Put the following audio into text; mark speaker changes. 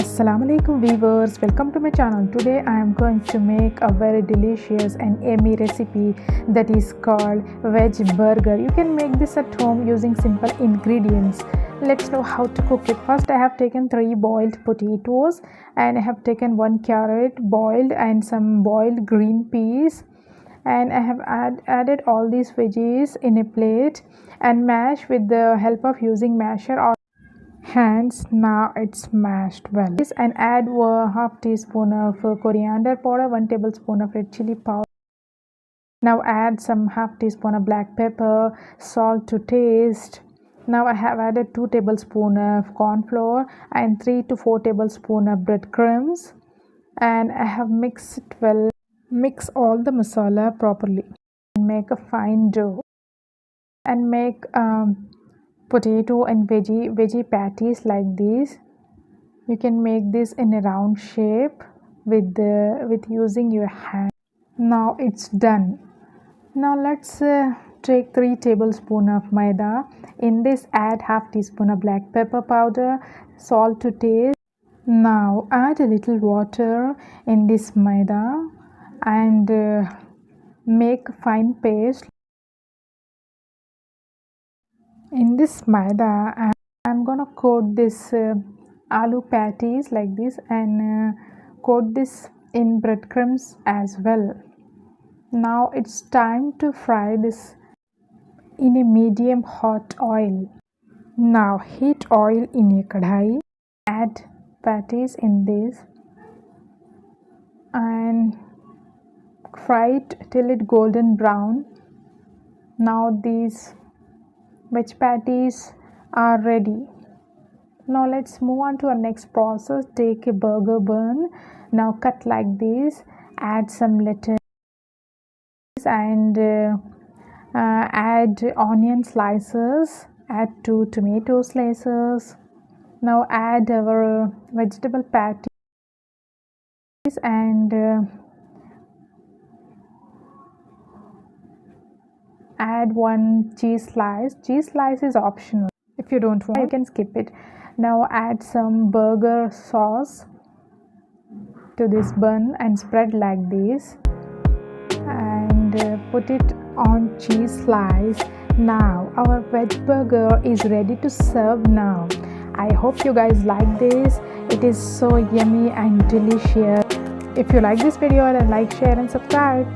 Speaker 1: Assalamu alaikum viewers, welcome to my channel. Today I am going to make a very delicious and yummy recipe that is called Veg Burger. You can make this at home using simple ingredients. Let's know how to cook it. First I have taken 3 boiled potatoes and I have taken 1 carrot boiled and some boiled green peas, and I have added all these veggies in a plate and mash with the help of using masher or hands. Now it's mashed well, and add a half teaspoon of coriander powder, 1 tablespoon of red chili powder. Now add some half teaspoon of black pepper, salt to taste. Now I have added 2 tablespoon of corn flour and 3 to 4 tablespoon of breadcrumbs, and I have mixed it well. Mix all the masala properly and make a fine dough, and make potato and veggie patties like this. You can make this in a round shape with using your hand. Now it's done. Now let's take 3 tablespoon of maida. In this add half teaspoon of black pepper powder, salt to taste. Now add a little water in this maida and make fine paste. In this maida I'm gonna coat this aloo patties like this, and coat this in breadcrumbs as well. Now it's time to fry this in a medium hot oil. Now heat oil in a kadhai, add patties in this and fry it till it golden brown. Now these veg patties are ready. Now let's move on to our next process. Take a burger bun. Now cut like this, add some lettuce and add onion slices, add 2 tomato slices. Now add our vegetable patties and add 1 cheese slice. Cheese slice is optional. If you don't want, you can skip it. Now add some burger sauce to this bun and spread like this, and put it on cheese slice. Now our veg burger is ready to serve now. I hope you guys like this. It is so yummy and delicious. If you like this video, then like, share and subscribe.